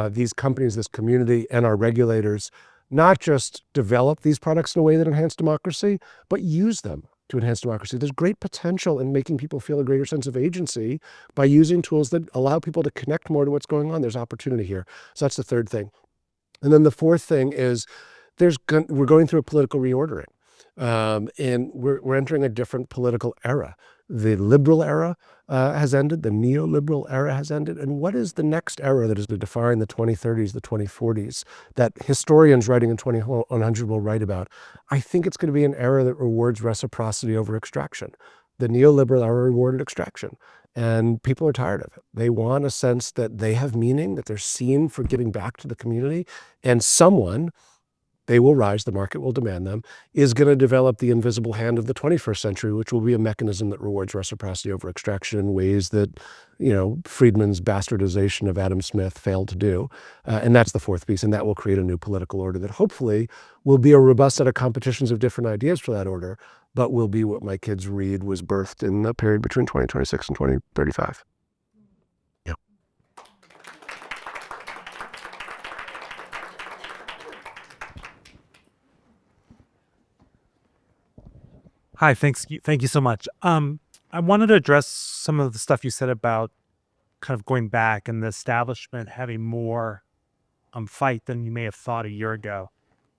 these companies, this community, and our regulators not just develop these products in a way that enhance democracy, but use them to enhance democracy. There's great potential in making people feel a greater sense of agency by using tools that allow people to connect more to what's going on. There's opportunity here. So that's the third thing. And then the fourth thing is we're going through a political reordering. And we're entering a different political era. The liberal era has ended. The neoliberal era has ended. And what is the next era that is to define the 2030s, the 2040s, that historians writing in 2100 will write about? I think it's going to be an era that rewards reciprocity over extraction. The neoliberal era rewarded extraction. And people are tired of it. They want a sense that they have meaning, that they're seen for giving back to the community, and someone, they will rise, the market will demand them, is going to develop the invisible hand of the 21st century, which will be a mechanism that rewards reciprocity over extraction in ways that, Friedman's bastardization of Adam Smith failed to do. And that's the fourth piece. And that will create a new political order that hopefully will be a robust set of competitions of different ideas for that order, but will be what my kids read was birthed in the period between 2026 and 2035. Yeah. Hi, thank you so much. I wanted to address some of the stuff you said about kind of going back and the establishment having more fight than you may have thought a year ago.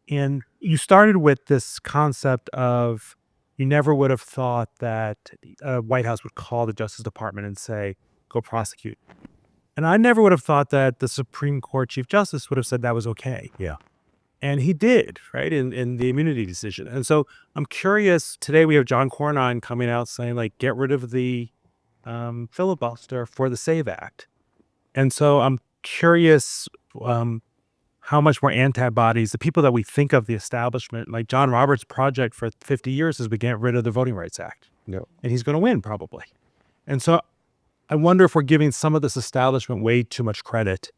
And you started with this concept of you never would have thought that White House would call the Justice Department and say, go prosecute. And I never would have thought that the Supreme Court Chief Justice would have said that was okay. Yeah. And he did, right, in the immunity decision. And so I'm curious, today we have John Cornyn coming out saying, like, get rid of the filibuster for the SAVE Act. And so I'm curious how much more antibodies, the people that we think of the establishment, like John Roberts' project for 50 years has been get rid of the Voting Rights Act. Yeah. And he's going to win, probably. And so I wonder if we're giving some of this establishment way too much credit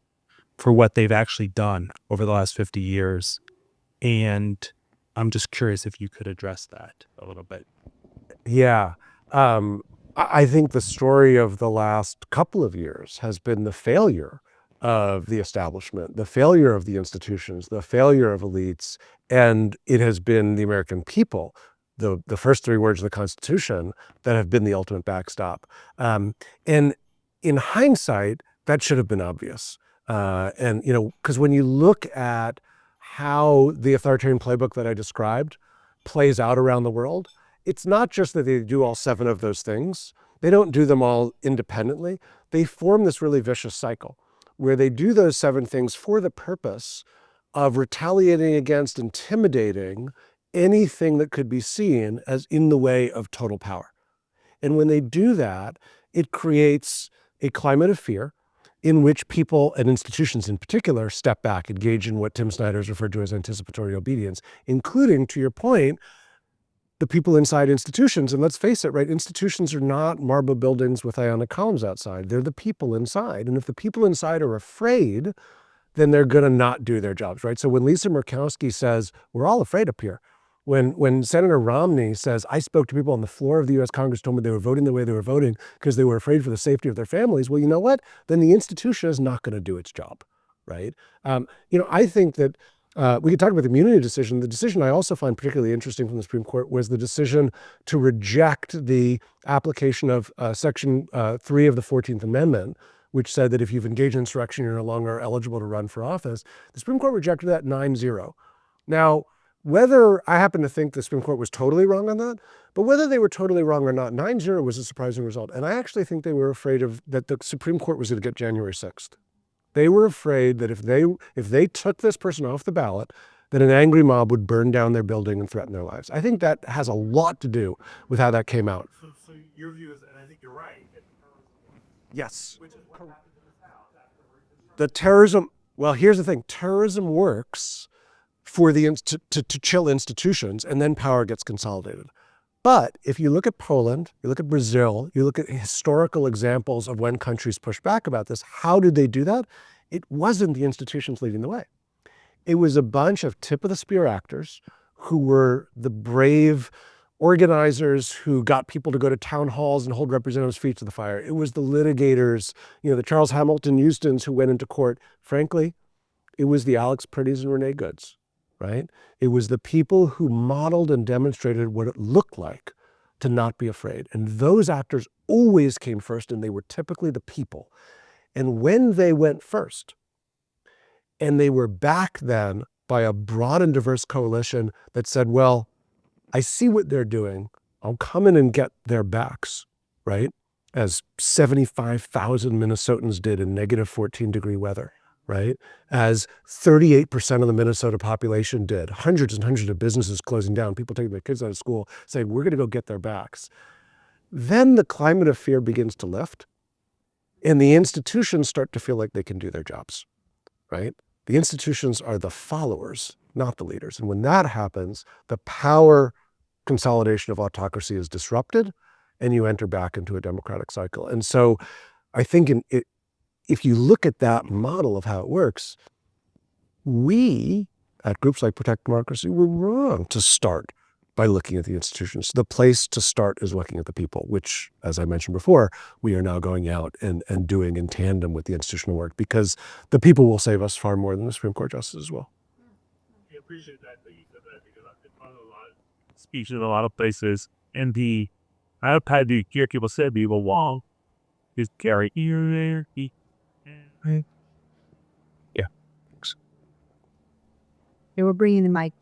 for what they've actually done over the last 50 years. And I'm just curious if you could address that a little bit. Yeah. I think the story of the last couple of years has been the failure of the establishment, the failure of the institutions, the failure of elites, and it has been the American people, the first three words of the Constitution, that have been the ultimate backstop. And in hindsight, that should have been obvious. And, because when you look at how the authoritarian playbook that I described plays out around the world, it's not just that they do all 7 of those things. They don't do them all independently. They form this really vicious cycle where they do those 7 things for the purpose of retaliating against, intimidating anything that could be seen as in the way of total power. And when they do that, it creates a climate of fear in which people and institutions in particular step back, engage in what Tim Snyder has referred to as anticipatory obedience, including, to your point, the people inside institutions. And let's face it, right? Institutions are not marble buildings with ionic columns outside. They're the people inside. And if the people inside are afraid, then they're going to not do their jobs, right? So when Lisa Murkowski says, we're all afraid up here, when Senator Romney says, I spoke to people on the floor of the U.S. Congress, told me they were voting the way they were voting because they were afraid for the safety of their families. Well, you know what? Then the institution is not going to do its job, right? I think that we could talk about the immunity decision. The decision I also find particularly interesting from the Supreme Court was the decision to reject the application of Section 3 of the 14th Amendment, which said that if you've engaged in insurrection, you're no longer eligible to run for office. The Supreme Court rejected that 9-0. Now, whether I happen to think the Supreme Court was totally wrong on that, but whether they were totally wrong or not, 9-0 was a surprising result. And I actually think they were afraid that the Supreme Court was going to get January 6th. They were afraid that if they took this person off the ballot, that an angry mob would burn down their building and threaten their lives. I think that has a lot to do with how that came out. So your view is, and I think you're right. Yes. Which is what happened in the South afterwards. The terrorism, well, here's the thing. Terrorism works for to chill institutions, and then power gets consolidated. But if you look at Poland, you look at Brazil, you look at historical examples of when countries push back about this, how did they do that? It wasn't the institutions leading the way. It was a bunch of tip-of-the-spear actors who were the brave organizers who got people to go to town halls and hold representatives' feet to the fire. It was the litigators, the Charles Hamilton Eustons who went into court. Frankly, it was the Alex Pritties and Renee Goods, right? It was the people who modeled and demonstrated what it looked like to not be afraid. And those actors always came first, and they were typically the people. And when they went first, and they were backed then by a broad and diverse coalition that said, well, I see what they're doing. I'll come in and get their backs, right? As 75,000 Minnesotans did in negative 14-degree weather, right? As 38% of the Minnesota population did. Hundreds and hundreds of businesses closing down, people taking their kids out of school, saying, we're going to go get their backs. Then the climate of fear begins to lift, and the institutions start to feel like they can do their jobs, right? The institutions are the followers, not the leaders. And when that happens, the power consolidation of autocracy is disrupted, and you enter back into a democratic cycle. And so I think if you look at that model of how it works, we at groups like Protect Democracy were wrong to start by looking at the institutions. The place to start is looking at the people, which, as I mentioned before, we are now going out and doing in tandem with the institutional work, because the people will save us far more than the Supreme Court justices will. I appreciate that you said that, because I've been on a lot of speeches in a lot of places, and I've had to hear people say people wrong. Is Gary here? Yeah. Thanks. They were bringing the mic.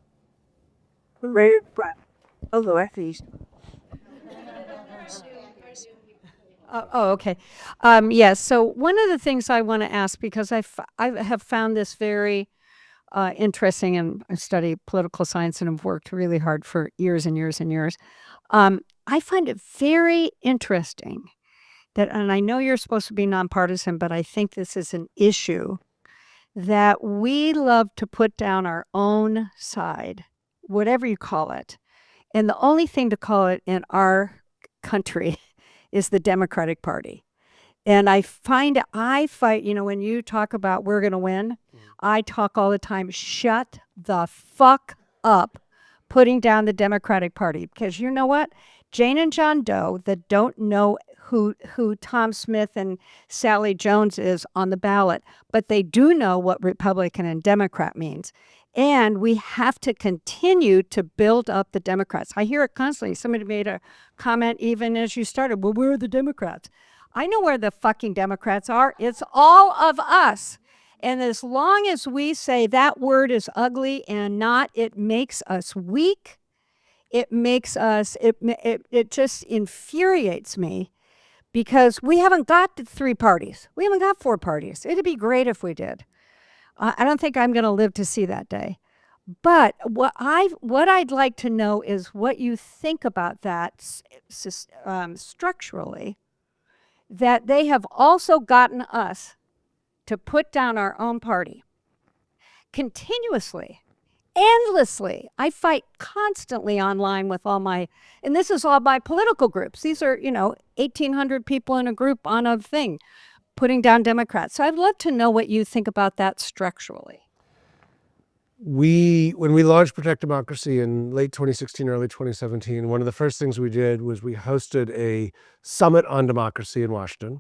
Oh, I see. Okay. Yes. So one of the things I want to ask, because I have found this very interesting, and I study political science and have worked really hard for years and years and years. I find it very interesting that, and I know you're supposed to be nonpartisan, but I think this is an issue that we love to put down our own side, whatever you call it. And the only thing to call it in our country is the Democratic Party. And I fight, when you talk about we're going to win, I talk all the time, shut the fuck up putting down the Democratic Party. Because you know what? Jane and John Doe that don't know who Tom Smith and Sally Jones is on the ballot, but they do know what Republican and Democrat means. And we have to continue to build up the Democrats. I hear it constantly. Somebody made a comment even as you started, well, where are the Democrats? I know where the fucking Democrats are. It's all of us. And as long as we say that word is ugly and not, it makes us weak, it makes us, it just infuriates me because we haven't got 3 parties. We haven't got 4 parties. It'd be great if we did. I don't think I'm going to live to see that day. But what I'd like to know is what you think about that structurally, that they have also gotten us to put down our own party continuously, endlessly. I fight constantly online with all my, and this is all my political groups. These are, 1,800 people in a group on a thing, putting down Democrats. So I'd love to know what you think about that structurally. When we launched Protect Democracy in late 2016, early 2017, one of the first things we did was we hosted a summit on democracy in Washington,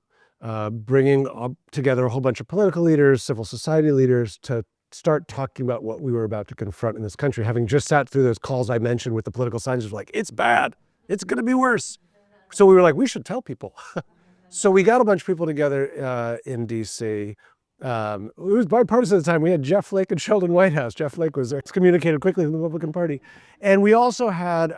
bringing together a whole bunch of political leaders, civil society leaders to start talking about what we were about to confront in this country. Having just sat through those calls I mentioned with the political scientists, like, it's bad, it's going to be worse. So we were like, we should tell people. So we got a bunch of people together in DC. It was bipartisan at the time. We had Jeff Flake and Sheldon Whitehouse. Jeff Flake was excommunicated quickly from the Republican Party. And we also had,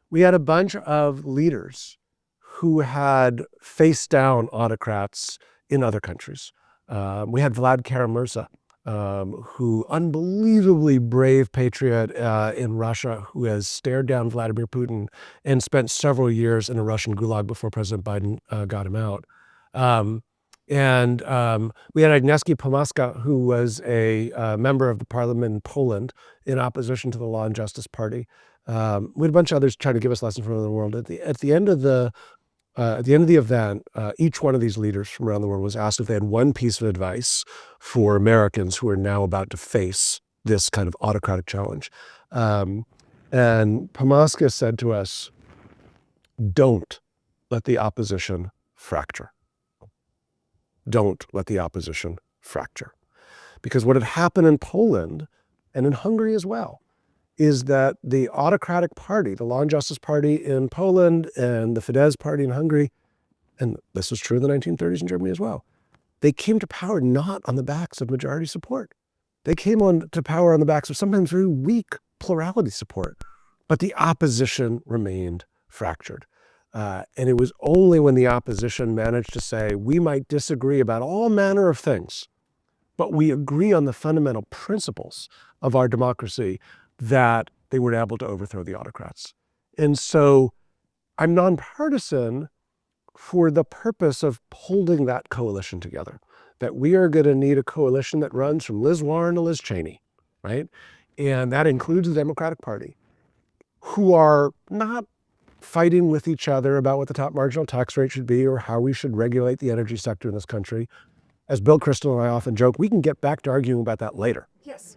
we had a bunch of leaders who had faced down autocrats in other countries. We had Vlad Karamurza, who unbelievably brave patriot in Russia, who has stared down Vladimir Putin and spent several years in a Russian gulag before President Biden got him out. And we had Agnieszka Pomaska, who was a member of the parliament in Poland in opposition to the Law and Justice Party. We had a bunch of others trying to give us lessons from around the world. At the end of the event, each one of these leaders from around the world was asked if they had one piece of advice for Americans who are now about to face this kind of autocratic challenge. And Pomaska said to us, don't let the opposition fracture. Don't let the opposition fracture. Because what had happened in Poland and in Hungary as well is that the autocratic party, the Law and Justice Party in Poland and the Fidesz party in Hungary, and this was true in the 1930s in Germany as well, they came to power not on the backs of majority support. They came to power on the backs of sometimes very weak plurality support, but the opposition remained fractured. And it was only when the opposition managed to say, we might disagree about all manner of things, but we agree on the fundamental principles of our democracy, that they were able to overthrow the autocrats. And so I'm nonpartisan for the purpose of holding that coalition together, that we are going to need a coalition that runs from Liz Warren to Liz Cheney, right? And that includes the Democratic Party, who are not fighting with each other about what the top marginal tax rate should be or how we should regulate the energy sector in this country. As Bill Kristol and I often joke, we can get back to arguing about that later. Yes.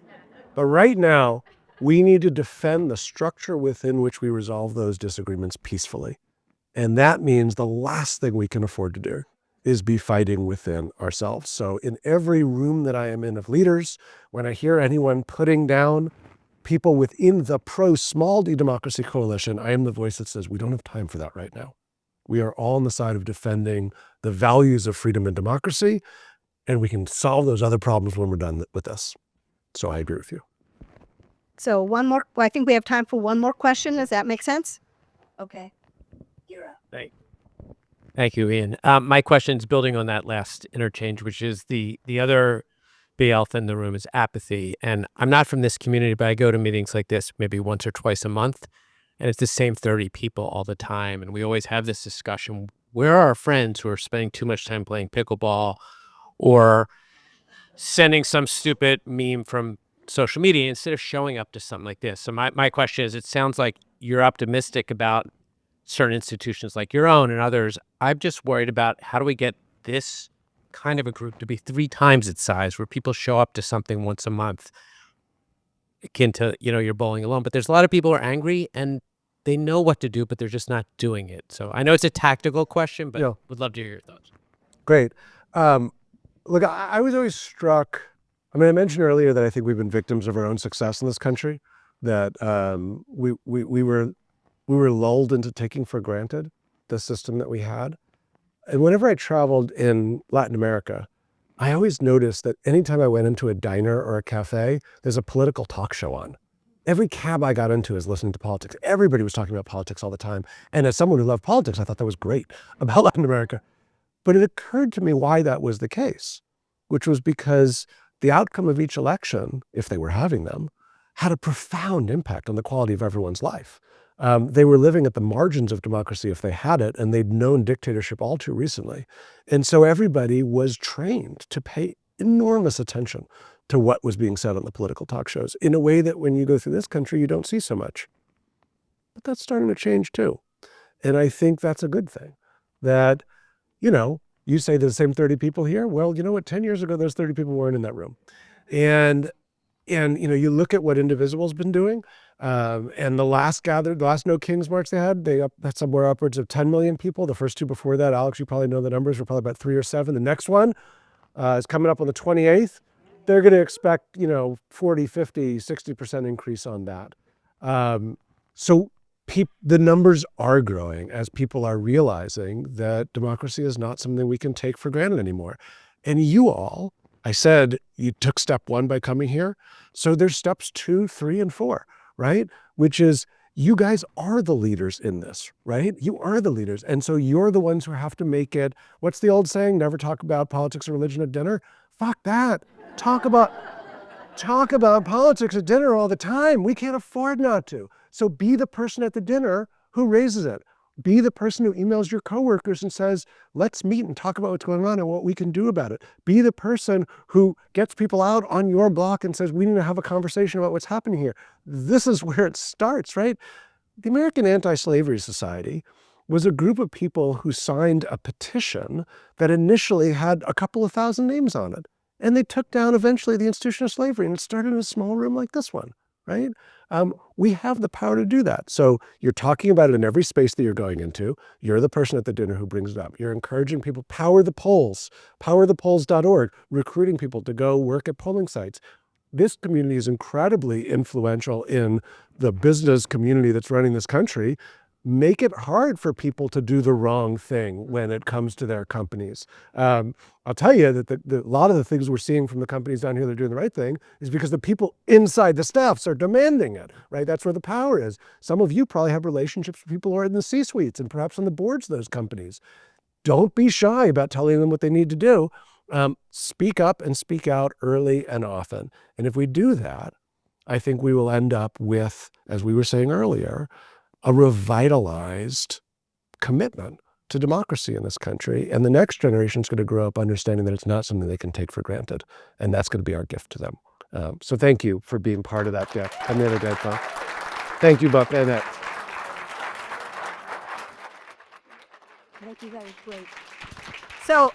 But right now, we need to defend the structure within which we resolve those disagreements peacefully. And that means the last thing we can afford to do is be fighting within ourselves. So in every room that I am in of leaders, when I hear anyone putting down people within the pro-small d democracy coalition, I am the voice that says we don't have time for that right now. We are all on the side of defending the values of freedom and democracy, and we can solve those other problems when we're done with this. So I agree with you. So one more, I think we have time for one more question. Does that make sense? Okay. You're up. Thank you, Ian. My question is building on that last interchange, which is the other big elephant in the room is apathy. And I'm not from this community, but I go to meetings like this maybe once or twice a month, and it's the same 30 people all the time. And we always have this discussion. Where are our friends who are spending too much time playing pickleball or sending some stupid meme from social media instead of showing up to something like this? So my question is, it sounds like you're optimistic about certain institutions like your own and others. I'm just worried about how do we get this kind of a group to be 3 times its size, where people show up to something once a month, akin to, you're bowling alone. But there's a lot of people who are angry and they know what to do, but they're just not doing it. So I know it's a tactical question, but would love to hear your thoughts. Great. Look, I was always struck. I mean, I mentioned earlier that I think we've been victims of our own success in this country, that we were lulled into taking for granted the system that we had. And whenever I traveled in Latin America, I always noticed that anytime I went into a diner or a cafe, there's a political talk show on. Every cab I got into is listening to politics. Everybody was talking about politics all the time. And as someone who loved politics, I thought that was great about Latin America. But it occurred to me why that was the case, which was because the outcome of each election, if they were having them, had a profound impact on the quality of everyone's life. They were living at the margins of democracy if they had it, and they'd known dictatorship all too recently. And so everybody was trained to pay enormous attention to what was being said on the political talk shows in a way that when you go through this country, you don't see so much. But that's starting to change too. And I think that's a good thing. That, you say the same 30 people here. Well, you know what? 10 years ago, those 30 people weren't in that room. And you look at what Indivisible has been doing, and the last No Kings March they had somewhere upwards of 10 million people. The first two before that, Alex, you probably know the numbers, were probably about 3 or 7. The next one is coming up on the 28th. They're going to expect, 40, 50, 60% increase on that. So the numbers are growing as people are realizing that democracy is not something we can take for granted anymore. And you all, I said you took step 1 by coming here. So there's steps 2, 3, and 4, right? Which is you guys are the leaders in this, right? You are the leaders. And so you're the ones who have to make it. What's the old saying? Never talk about politics or religion at dinner. Fuck that. Talk about politics at dinner all the time. We can't afford not to. So be the person at the dinner who raises it. Be the person who emails your coworkers and says, let's meet and talk about what's going on and what we can do about it. Be the person who gets people out on your block and says, we need to have a conversation about what's happening here. This is where it starts, right? The American Anti-Slavery Society was a group of people who signed a petition that initially had a couple of thousand names on it. And they took down eventually the institution of slavery, and it started in a small room like this one, right? We have the power to do that. So you're talking about it in every space that you're going into. You're the person at the dinner who brings it up. You're encouraging people, power the polls, powerthepolls.org, recruiting people to go work at polling sites. This community is incredibly influential in the business community that's running this country. Make it hard for people to do the wrong thing when it comes to their companies. I'll tell you that a lot of the things we're seeing from the companies down here that are doing the right thing is because the people inside the staffs are demanding it, right? That's where the power is. Some of you probably have relationships with people who are in the C-suites and perhaps on the boards of those companies. Don't be shy about telling them what they need to do. Speak up and speak out early and often. And if we do that, I think we will end up with, as we were saying earlier, a revitalized commitment to democracy in this country. And the next generation is going to grow up understanding that it's not something they can take for granted. And that's going to be our gift to them. So thank you for being part of that gift. I'm the other guy, Bob. Thank you, Bob. Annette. Thank you. That was great. So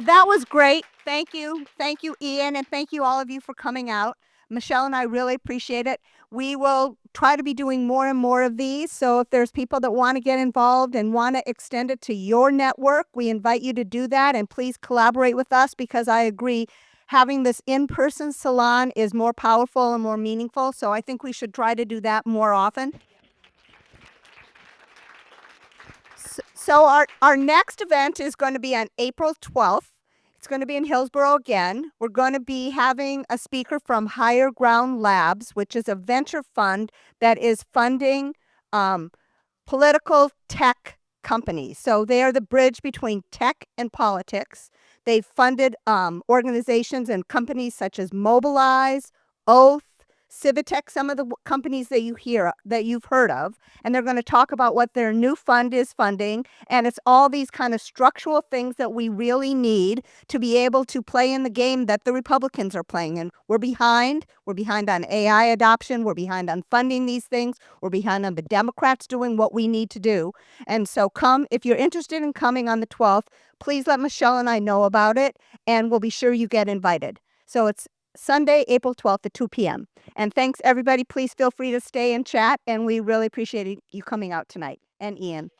that was great. Thank you. Thank you, Ian. And thank you, all of you, for coming out. Michelle and I really appreciate it. We will try to be doing more and more of these. So if there's people that want to get involved and want to extend it to your network, we invite you to do that. And please collaborate with us, because I agree, having this in-person salon is more powerful and more meaningful. So I think we should try to do that more often. So our next event is going to be on April 12th. It's going to be in Hillsborough again. We're going to be having a speaker from Higher Ground Labs, which is a venture fund that is funding political tech companies. So they are the bridge between tech and politics. They've funded organizations and companies such as Mobilize, Oath, Civic, some of the companies that you've heard of, and they're going to talk about what their new fund is funding. And it's all these kind of structural things that we really need to be able to play in the game that the Republicans are playing. And we're behind. We're behind on AI adoption. We're behind on funding these things. We're behind on the Democrats doing what we need to do. And so come, if you're interested in coming on the 12th, please let Michelle and I know about it, and we'll be sure you get invited. So it's Sunday, April 12th at 2 p.m. And thanks, everybody. Please feel free to stay and chat. And we really appreciate you coming out tonight. And Ian.